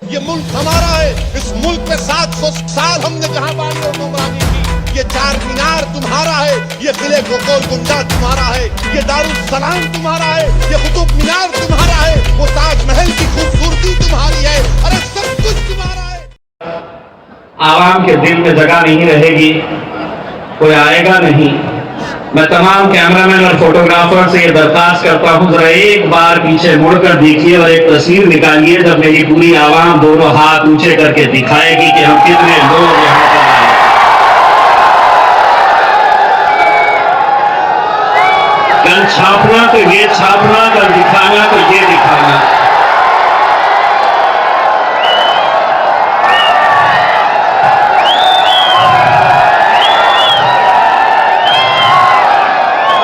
ये मुल्क हमारा है। इस मुल्क में 700 साल हमने जहां बानी और हुक्मरानी की। ये चार मीनार तुम्हारा है, ये किले गोलकुंडा तुम्हारा है, ये दारुल सलाम तुम्हारा है, ये कुतुब मीनार तुम्हारा है, वो ताजमहल की खूबसूरती तुम्हारी है, अरे सब कुछ तुम्हारा है। आवाम के दिल में जगह नहीं रहेगी, कोई आएगा नहीं। मैं तमाम कैमरामैन और फोटोग्राफर से ये दरखास्त करता हूं, जरा एक बार पीछे मुड़कर देखिए और एक तस्वीर निकालिए जब मेरी पूरी आवाम दोनों हाथ ऊंचे करके दिखाएगी कि हम कितने लोग यहाँ पर आए। कल छापना तो ये छापना, कल दिखाना तो ये दिखाना।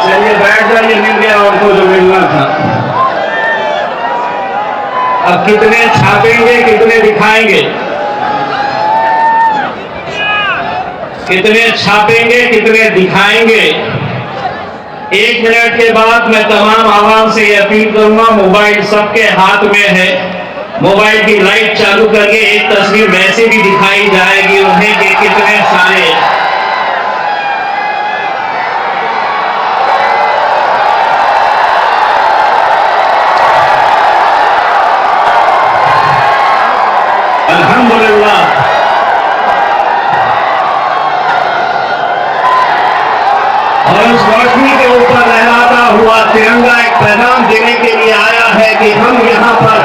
चलिए बैठ जाइए, मिल गया उनको जो मिलना था। अब कितने छापेंगे, कितने दिखाएंगे, कितने छापेंगे, कितने दिखाएंगे। 1 मिनट के बाद मैं तमाम आवाम से यह अपील करूंगा, मोबाइल सबके हाथ में है, मोबाइल की लाइट चालू करके एक तस्वीर वैसे भी दिखाई जाएगी उन्हें कि कितने सारे अल्हम्दुलिल्लाह। और उस रोशनी के ऊपर लहराता हुआ तिरंगा एक पैगाम देने के लिए आया है कि हम यहाँ पर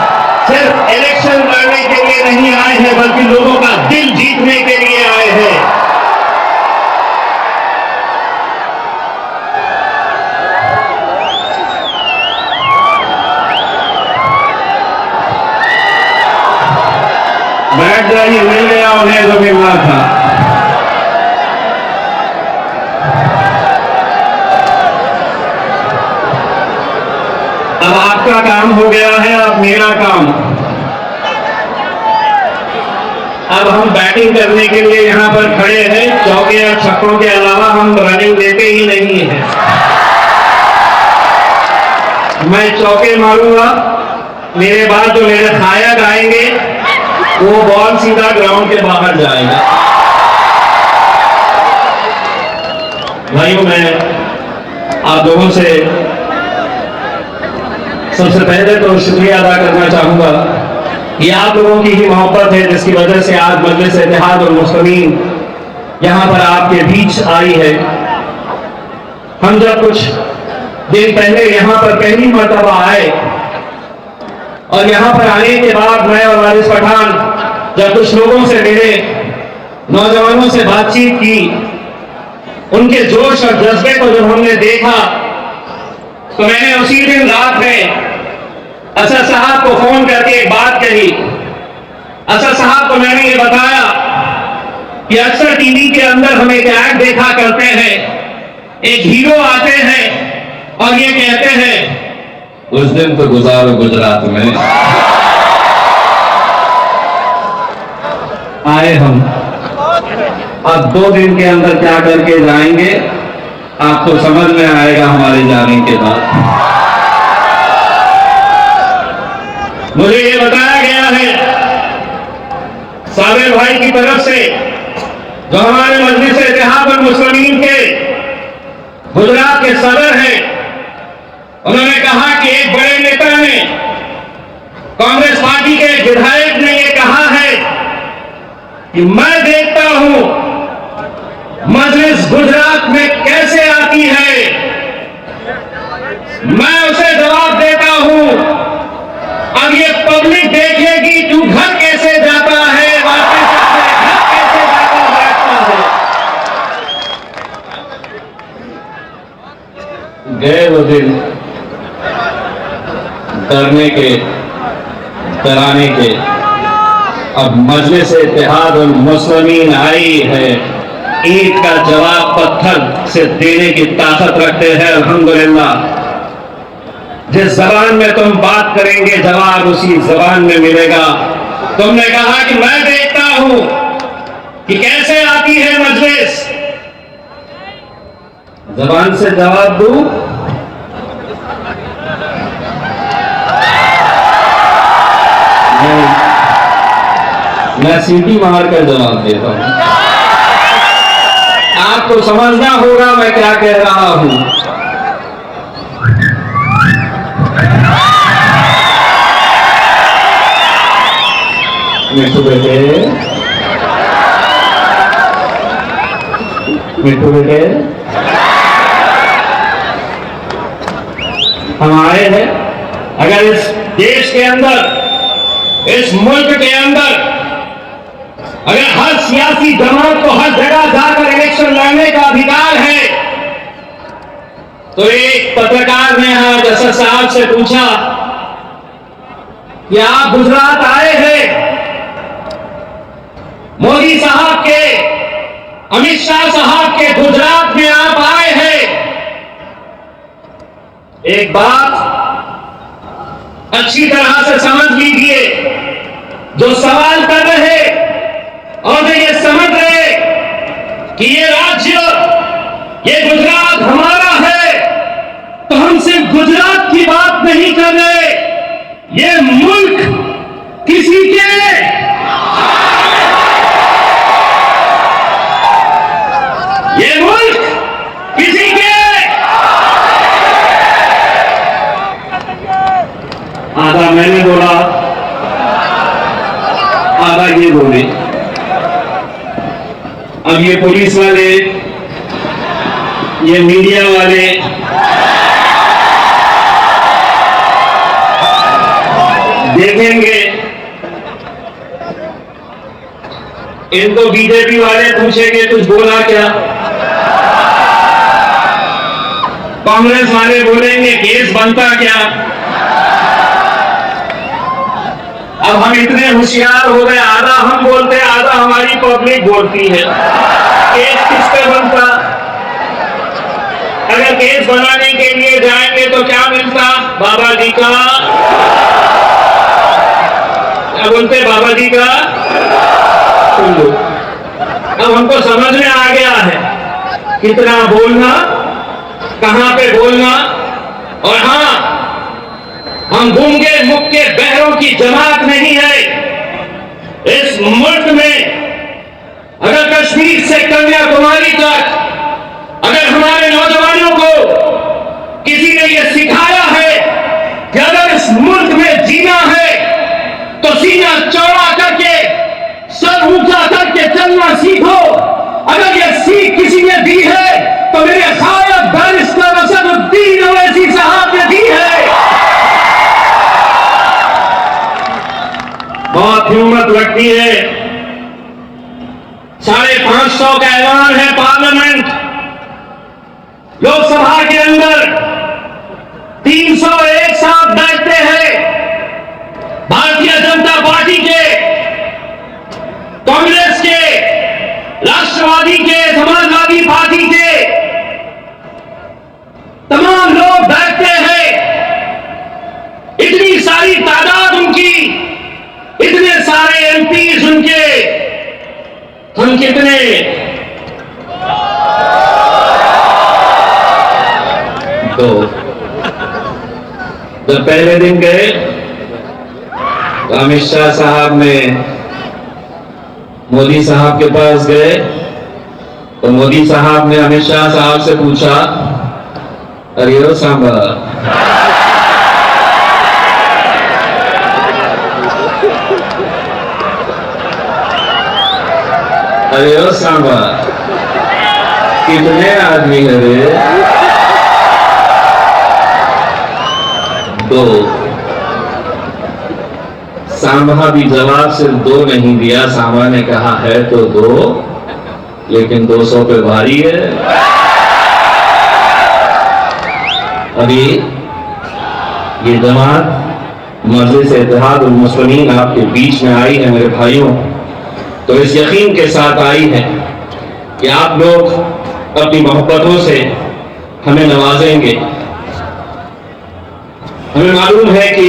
सिर्फ इलेक्शन लड़ने के लिए नहीं आए हैं, बल्कि लोगों का दिल जीतने के लिए आए हैं। बैठ जाइए, मिल गया उन्हें जो मिलना था। अब आपका काम हो गया है, अब मेरा काम। अब हम बैटिंग करने के लिए यहाँ पर खड़े हैं। चौके और छक्कों के अलावा हम रनिंग देते ही नहीं हैं। मैं चौके मारूंगा, मेरे बाद जो मेरे नायक आएंगे वो बॉल सीधा ग्राउंड के बाहर जाएगा। भाइयों, मैं आप लोगों से सबसे पहले तो शुक्रिया अदा करना चाहूंगा। ये आप लोगों की ही मोहब्बत है जिसकी वजह से आज मजलिस इत्तेहाद और मुस्लिमीन यहां पर आपके बीच आई है। हम जब कुछ दिन पहले यहां पर पहली मर्तबा आए और यहां पर आने के बाद मैं और वारिस पठान जब कुछ लोगों से मिले, नौजवानों से बातचीत की, उनके जोश और जज्बे को जब हमने देखा तो मैंने उसी दिन रात में असद साहब को फोन करके एक बात कही। असद साहब को मैंने ये बताया कि अक्सर टीवी के अंदर हम एक ऐड देखा करते हैं, एक हीरो आते हैं और ये कहते हैं उस दिन तो गुजारो गुजरात में। आए हम, अब 2 दिन के अंदर क्या करके जाएंगे आपको समझ में आएगा हमारे जाने के बाद। मुझे ये बताया गया है साबिर भाई की तरफ से, जो हमारे मजलिस इत्तेहाद और मुस्लिमीन के गुजरात के सदर हैं, उन्होंने कहा कि एक बड़े नेता ने, कांग्रेस पार्टी के एक विधायक ने ये कहा है कि मैं देखता हूं मजलिस गुजरात में कैसे आती है, मैं उसे जवाब देता हूं अब ये पब्लिक देखेगी तू घर कैसे जाता है, वापस अपने घर कैसे जाकर बैठता है। गए वो दिन डरने के, डराने के। अब मजलिस इत्तेहाद और मुस्लिमीन आई है, ईद का जवाब पत्थर से देने की ताकत रखते हैं। अल्हम्दुलिल्लाह, जिस जबान में तुम बात करेंगे जवाब उसी जबान में मिलेगा। तुमने कहा कि मैं देखता हूं कि कैसे आती है मजलिस, जबान से जवाब दूं। मैं सीटी मार कर जवाब देता हूं। आपको समझना होगा मैं क्या कह रहा हूं। मिट्टू बेटे, मिट्टू बेटे, हम आए हैं, अगर इस देश के अंदर, इस मुल्क के अंदर अगर हर सियासी जमात को हर जगह जाकर इलेक्शन लड़ने का अधिकार है, तो एक पत्रकार ने आज असद साहब से पूछा कि आप गुजरात आए हैं, मोदी साहब के, अमित शाह साहब के गुजरात में आप आए हैं, एक बात अच्छी तरह से समझ लीजिए, जो सवाल कर रहे और जो ये समझ रहे कि ये राज्य, ये गुजरात हमारा है, तो हम सिर्फ गुजरात की बात नहीं कर रहे, ये मुल्क किसी के, ये मुल्क किसी के। आधा मैंने बोला, आधा ये बोले। अब ये पुलिस वाले, ये मीडिया वाले देखेंगे, इनको बीजेपी वाले पूछेंगे कुछ बोला क्या, कांग्रेस वाले बोलेंगे केस बनता क्या। अब हम इतने होशियार हो गए, आधा हम बोलते हैं, आधा हमारी पब्लिक बोलती है। केस किस पे बनता? अगर केस बनाने के लिए जाएंगे तो क्या मिलता? बाबा जी का, क्या बोलते बाबा जी का, सुन लो। अब हमको समझ में आ गया है कितना बोलना, कहां पे बोलना। और हां, हम गूंगे मुक्के बहरों की जमात नहीं है। इस मुल्क में अगर कश्मीर से कन्याकुमारी तक अगर हमारे नौजवानों को किसी ने यह सिखाया है कि अगर इस मुल्क में जीना है तो सीना चौड़ा करके, सर ऊंचा करके चलना सीखो। अगर यह सीख किसी ने दी है तो मेरे सायब बैरिस्टर असदुद्दीन ओवैसी साहब ने दी है। बहुत हिम्मत लगती है। 550 का ऐलान है पार्लियामेंट, लोकसभा के अंदर 300 एक साथ बैठते हैं। भारतीय जनता पार्टी के, कांग्रेस के, राष्ट्रवादी के, समाजवादी पार्टी के तमाम लोग बैठते हैं। इतनी सारी तादाद उनकी, इतने सारे एमपीज उनके, हम कितने? तो जब पहले दिन गए तो अमित शाह साहब ने मोदी साहब के पास गए तो मोदी साहब ने अमित शाह साहब से पूछा, अरे ओ सांबा, अरे ओ सांबा, कितने आदमी है रे? 2। सांबा भी जवाब सिर्फ 2 नहीं दिया। सांबा ने कहा है तो 2, लेकिन 200 पे भारी है। अभी ये जमात मजलिस इत्तेहाद उल मुस्लिमीन आपके बीच में आई है मेरे भाइयों, तो इस यकीन के साथ आई है कि आप लोग अपनी मोहब्बतों से हमें नवाजेंगे। हमें मालूम है कि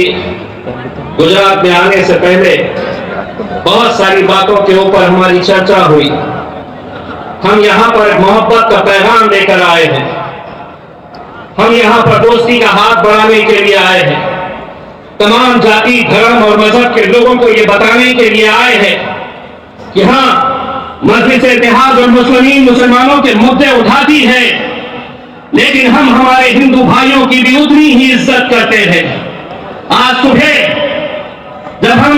गुजरात में आने से पहले बहुत सारी बातों के ऊपर हमारी चर्चा हुई। हम यहां पर मोहब्बत का पैगाम लेकर आए हैं। हम यहां पर दोस्ती का हाथ बढ़ाने के लिए आए हैं। तमाम जाति, धर्म और मजहब के लोगों को ये बताने के लिए आए हैं कि हाँ, मजलिस इत्तेहाद और मुस्लिमीन मुसलमानों के मुद्दे उठाती है, लेकिन हम हमारे हिंदू भाइयों की भी उतनी ही इज्जत करते हैं। आज सुबह जब हम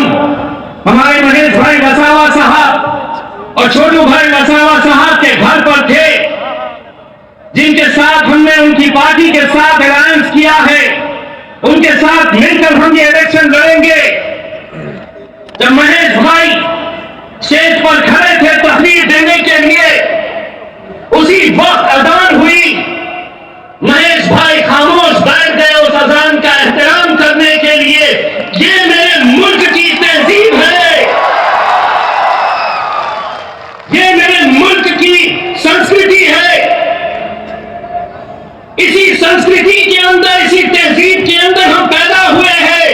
हमारे महेश भाई वसावा साहब और छोटू भाई वसावा साहब के घर पर थे, जिनके साथ हमने उनकी पार्टी के साथ अलायंस किया है, उनके साथ मिलकर हम ये इलेक्शन लड़ेंगे, जब महेश भाई स्टेज पर खड़े थे तकरीर देने के लिए, उसी वक्त अजान हुई, महेश भाई खामोश बैठ गए उस अजान का एहतराम करने के लिए। ये मेरे मुल्क की तहजीब है, ये मेरे मुल्क की संस्कृति है। इसी संस्कृति के अंदर, इसी तहजीब के अंदर हम पैदा हुए हैं।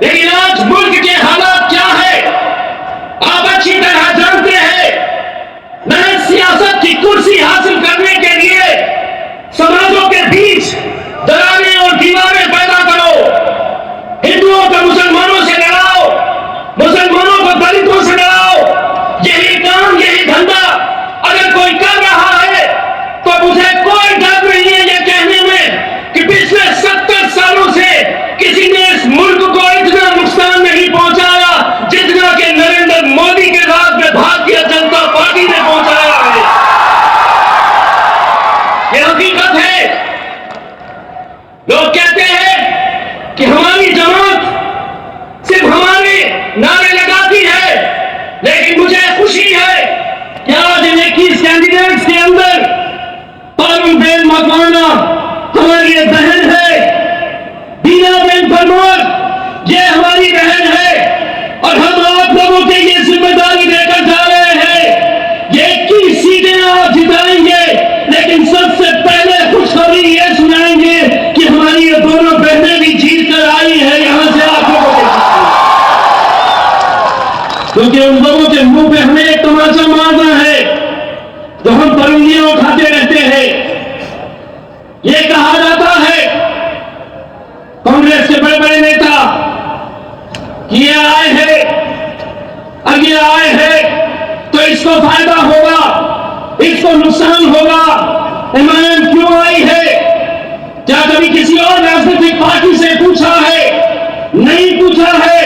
लेकिन आज मुल्क के हालात क्या है आप अच्छी तरह जानते हैं। महज सियासत की कुर्सी हासिल करने के लिए समाजों के बीच दरारें और दीवारें पैदा करो, हिंदुओं को मुसलमानों से लड़ाओ, मुसलमानों को दलितों से लड़ाओ। यही काम, यही धंधा अगर कोई कर रहा है तो मुझे कोई डर नहीं है ये कहने में कि पिछले 70 सालों से किसी ने इस मुल्क को इतना नुकसान नहीं पहुंचाया जितना कि नरेंद्र मोदी के राज में भारतीय जनता पार्टी ने पहुंचाया है। यह हकीकत है। लोग कहते हैं कि हमारी जमात सिर्फ हमारे नारे लगाती है, लेकिन मुझे खुशी है कि आज इन 21 कैंडिडेट्स के अंदर पारुलबेन मकवाना हमारी एक बहन है, दीनाबेन परमार ये हमारी बहन है, और हम आप लोगों के ये जिम्मेदारी लेकर जा रहे हैं। ये 21 सीटें आप जिताएंगे, लेकिन सबसे पहले खुशखबरी ये सुनाएंगे कि हमारी ये दोनों बहनें भी जीत कर आई है यहां से आप लोगों को, क्योंकि उन लोगों के मुंह पे हमें एक तमाचा मारना है तो हम परंगियां उठाते रहते हैं। ये कहा जाता है कांग्रेस के बड़े बड़े नेता कि ये आए हैं, अगर ये आए हैं तो इसको फायदा होगा, इसको नुकसान होगा। एमआईएम क्यों आई है? क्या कभी किसी और राजनीतिक पार्टी से पूछा है? नहीं पूछा है,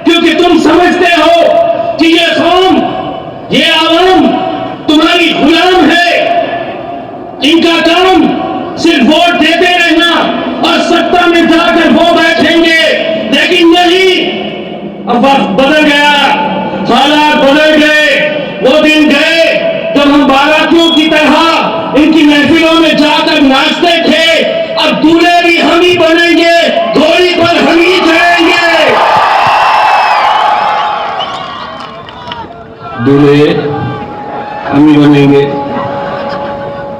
क्योंकि तुम समझते हो कि ये कौम, ये आवाम तुम्हारी गुलाम है। इनका काम सिर्फ वोट देते रहना और सत्ता में जाकर वो बैठेंगे, लेकिन नहीं। अब वक्त बदल गया, हालात बदल गए। वो दिन गए जब हम बारातियों की तरह इनकी महफिलों में जाकर नाचते थे। अब दूल्हे भी हम ही बनेंगे, घोड़ी पर हम ही चढ़ेंगे। दूल्हे हम ही बनेंगे।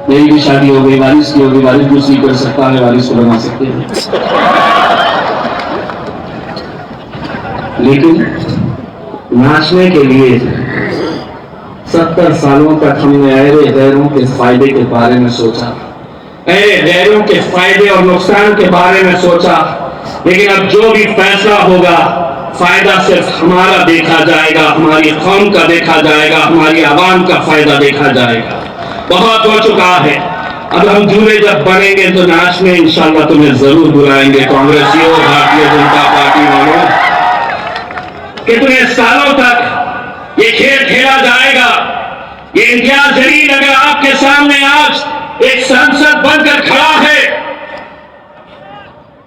मेरी भी शादी हो गई, वारिस की हो गई, वारिस दूसरी कर सकता है, वारिस को बना सकते हैं। लेकिन नाचने के लिए 70 सालों तक हमने अहरे गैरों के फायदे के बारे में सोचा, अहरे गैरों के फायदे और नुकसान के बारे में सोचा। लेकिन अब जो भी फैसला होगा, फायदा सिर्फ हमारा देखा जाएगा, हमारी कौम का देखा जाएगा, हमारी आवाम का फायदा देखा जाएगा। बहुत हो चुका है। अब हम दूल्हे जब बनेंगे तो नाचने इंशाल्लाह तुम्हें जरूर बुलाएंगे, कांग्रेसियों, भारतीय जनता पार्टी वालों। कितने सालों तक ये खेल खेला जाएगा? ये इम्तियाज जलील अगर आपके सामने आज एक सांसद बनकर खड़ा है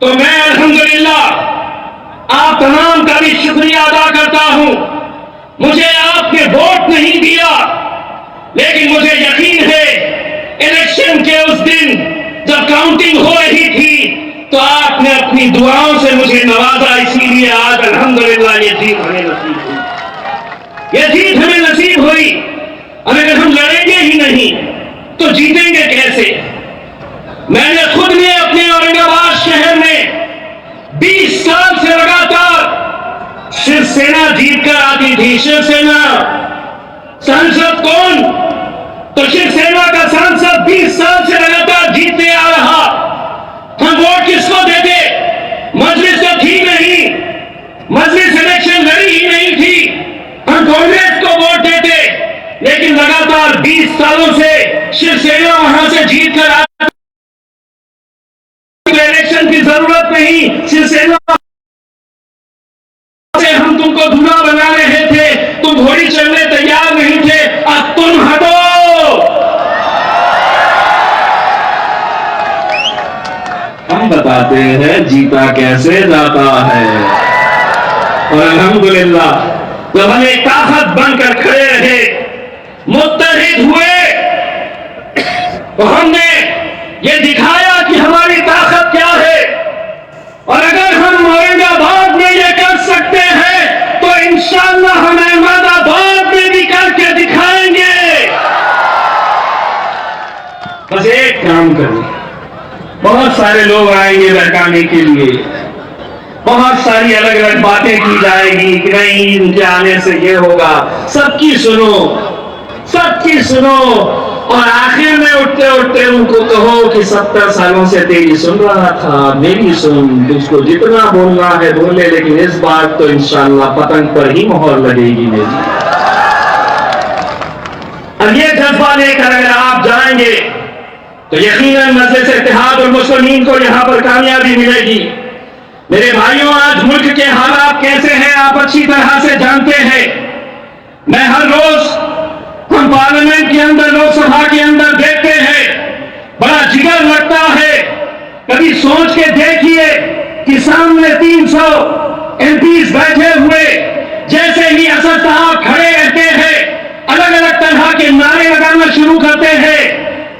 तो मैं अल्हम्दुलिल्लाह आप तमाम का भी शुक्रिया अदा करता हूं। मुझे आपने वोट नहीं दिया, लेकिन मुझे यकीन है इलेक्शन के उस दिन जब काउंटिंग हो रही थी तो आपने अपनी दुआओं से मुझे नवाजा। इसीलिए आज अल्हम्दुलिल्लाह ये जीत हमें नसीब हुई, ये जीत हमें नसीब हुई। और अगर हम लड़ेंगे ही नहीं तो जीतेंगे कैसे? मैंने खुद ने अपने औरंगाबाद शहर में 20 साल से लगातार शिवसेना जीत कर आती थी। शिवसेना सांसद कौन? तो शिवसेना का सांसद 20 साल से लगातार जीतते आ रहा। हम वोट किसको देते? मजलिस तो थी नहीं, मजलिस इलेक्शन लड़ी ही नहीं थी। हम कांग्रेस जीत कर इलेक्शन की जरूरत नहीं, शिवसेना से हम तुमको दूल्हा बना रहे थे, तुम घोड़ी चलने तैयार नहीं थे, अब तुम हटो। हम बताते हैं जीता कैसे जाता है। और अल्हम्दुलिल्लाह जब हम एक ताकत बनकर खड़े रहे, मुत्तहिद हुए, तो हमने ये दिखाया कि हमारी ताकत क्या है। और अगर हम औरंगाबाद में ये कर सकते हैं तो इंशाअल्लाह हम अहमदाबाद में भी करके दिखाएंगे। बस एक काम करें, बहुत सारे लोग आएंगे बहकाने के लिए, बहुत सारी अलग अलग बातें की जाएगी कि नहीं इनके आने से ये होगा, सबकी सुनो, सबकी सुनो। और आखिर में उठते उठते उनको कहो कि 70 सालों से तेरी सुन रहा था, मेरी सुन, तुझको जितना बोलना है बोले, लेकिन इस बार तो इंशाअल्लाह पतंग पर ही मोहर लगेगी मेरी। और ये जज्बा लेकर अगर आप जाएंगे तो यकीनन मजलिस इत्तेहाद और मुस्लिमीन को यहां पर कामयाबी मिलेगी। मेरे भाइयों, आज मुल्क के हालात कैसे हैं आप अच्छी तरह से जानते हैं। मैं हर रोज हम पार्लियामेंट के अंदर, लोकसभा के अंदर देखते हैं, बड़ा जिगर लगता है। कभी सोच के देखिए कि सामने 300 एमपीज बैठे हुए, जैसे ही असद साहब खड़े रहते हैं अलग अलग तरह के नारे लगाना शुरू करते हैं।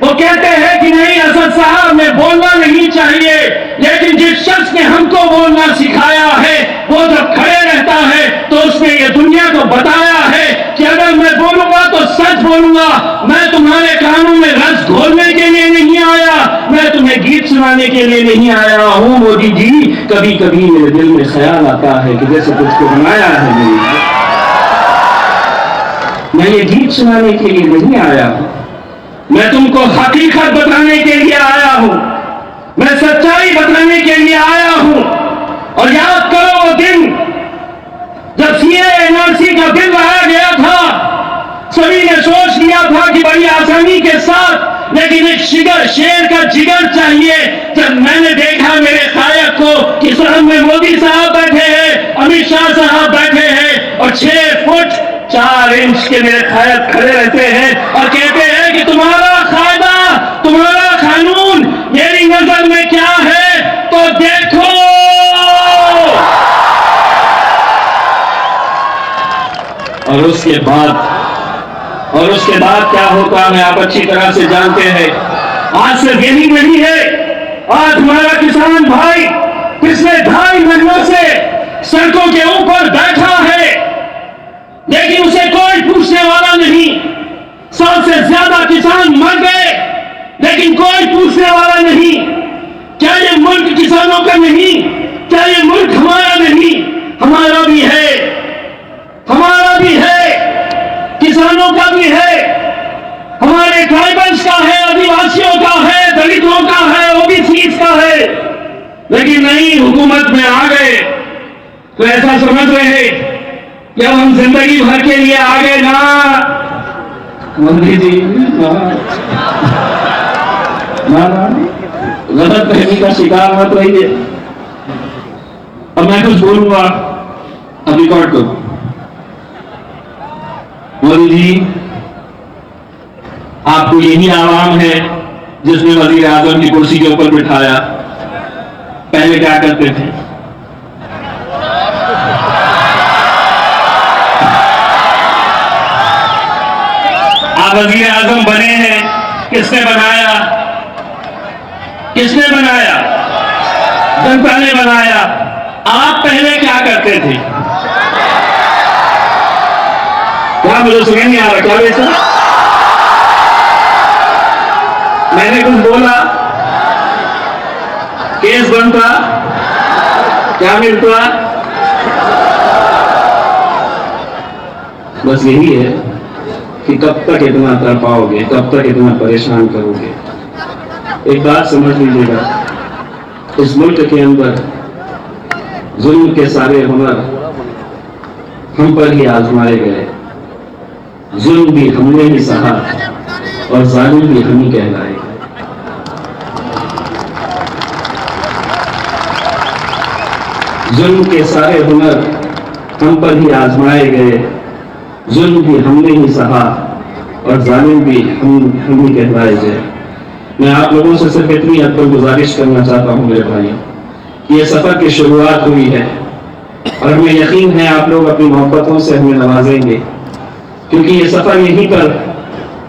वो कहते हैं कि नहीं, असद साहब ने बोलना नहीं चाहिए, लेकिन जिस शख्स ने हमको बोलना सिखाया है वो जब खड़े रहता है तो उसने ये दुनिया को बताया है कि अगर मैं बोलूंगा तो सच बोलूंगा, मैं तुम्हारे कानों में रस घोलने के लिए नहीं आया, मैं तुम्हें गीत सुनाने के लिए नहीं आया हूं। मोदी जी, कभी कभी मेरे दिल में ख्याल आता है कि जैसे तुझको बनाया है मैं ये गीत सुनाने के लिए नहीं आया हूं, मैं तुमको हकीकत बताने के लिए आया हूं, मैं सच्चाई बताने के लिए आया हूं। और याद करो वो दिन जब CA/NRC का बिल लाया गया था, सभी ने सोच लिया था कि बड़ी आसानी के साथ, लेकिन एक शेर का जिगर चाहिए। जब मैंने देखा मेरे कायक को कि सामने मोदी साहब बैठे हैं, अमित शाह साहब बैठे हैं और 6 फुट 4 इंच के मेरे कायक खड़े रहते हैं और कहते हैं कि तुम्हारा कायदा, तुम्हारा कानून मेरी नजर में क्या है, तो देखो। और उसके बाद क्या होता है आप अच्छी तरह से जानते हैं। आज सिर्फ यही नहीं है, आज हमारा किसान भाई पिछले 2.5 महीनों से सड़कों के ऊपर बैठा है, लेकिन उसे कोई पूछने वाला नहीं। 100 से ज्यादा किसान मर गए, लेकिन कोई पूछने वाला नहीं। क्या ये मुल्क किसानों का नहीं? क्या ये मुल्क हमारा नहीं? हमारा भी है, हमारा भी है, किसानों का भी है, हमारे ट्राइबल्स का है, आदिवासियों का है, दलितों का है, ओबीसीज का है। लेकिन नहीं, हुकूमत में आ गए तो ऐसा समझ रहे कि अब हम जिंदगी भर के लिए आ गए ना। मोदी जी गलत फहमी का शिकार मत रहिए। अब मैं कुछ बोलूंगा, अब रिकॉर्ड करो। मोदी जी, आपको यही आवाम है जिसने वजीर आजम की कुर्सी के ऊपर बिठाया। पहले क्या करते थे? आप वजीर आजम बने हैं, किसने बनाया? किसने बनाया? जनता ने बनाया। आप पहले क्या करते थे? क्या मुझे सुन नहीं आ रहा? क्या बेचा? मैंने कुछ बोला, केस बनता, क्या मिलता? बस यही है कि कब तक इतना तड़पाओगे, कब तक इतना परेशान करोगे। एक बात समझ लीजिएगा, इस मुल्क के अंदर जुल्म के सारे हुनर हम पर ही आजमाए गए। जुल्म भी हमने ही सहा और जालिम भी हम ही कहलाए। जुल्म के सारे हुनर हम पर ही आजमाए गए, जुल्म भी हमने ही सहा और जालिम भी हम ही कहलाए गए। मैं आप लोगों से सिर्फ इतनी हद तक गुजारिश करना चाहता हूँ मेरे भाइयों कि ये सफर की शुरुआत हुई है और हमें यकीन है आप लोग अपनी मोहब्बतों से हमें नवाजेंगे, क्योंकि ये सफर यहीं पर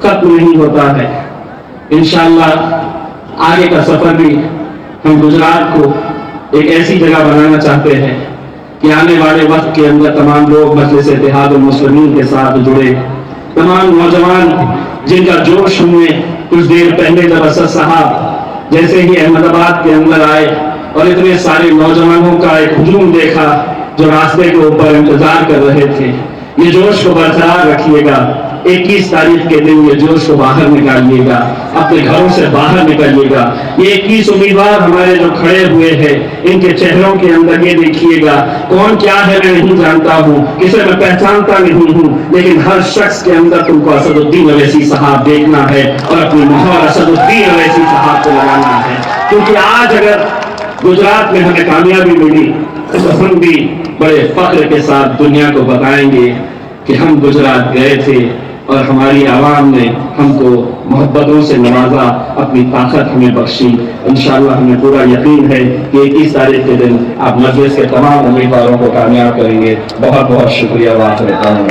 खत्म नहीं होता है। इंशाअल्लाह आगे का सफर भी हम गुजरात को एक ऐसी जगह बनाना चाहते हैं कि आने वाले वक्त के अंदर तमाम लोग मजलिस इत्तेहादुल मुस्लिमीन के साथ जुड़े, तमाम नौजवान जिनका जोश हमें कुछ देर पहले जब असद साहब जैसे ही अहमदाबाद के अंदर आए और इतने सारे नौजवानों का एक हुजूम देखा जो रास्ते के ऊपर इंतजार कर रहे थे, ये जोश को बरकरार रखिएगा। 21 तारीख के दिन ये जोश को बाहर निकालिएगा, अपने घरों से बाहर निकालिएगा। ये 21 उम्मीदवार हमारे जो खड़े हुए हैं, इनके चेहरों के अंदर ये देखिएगा, कौन क्या है मैं नहीं जानता हूँ, किसे मैं पहचानता नहीं हूँ, लेकिन हर शख्स के अंदर तुमको असदुद्दीन अवैसी साहब देखना है और अपनी मोहर असदुद्दीन अवैसी साहब को लगाना है। क्योंकि आज अगर गुजरात में हमें कामयाबी मिली तो हम भी बड़े फख्र के साथ दुनिया को बताएंगे कि हम गुजरात गए थे और हमारी आवाम ने हमको मोहब्बतों से नवाजा, अपनी ताकत हमें बख्शी। इंशाअल्लाह हमें पूरा यकीन है कि 21 तारीख के दिन आप मजलिस के तमाम उम्मीदवारों को कामयाब करेंगे। बहुत बहुत शुक्रिया। बात करता हूँ।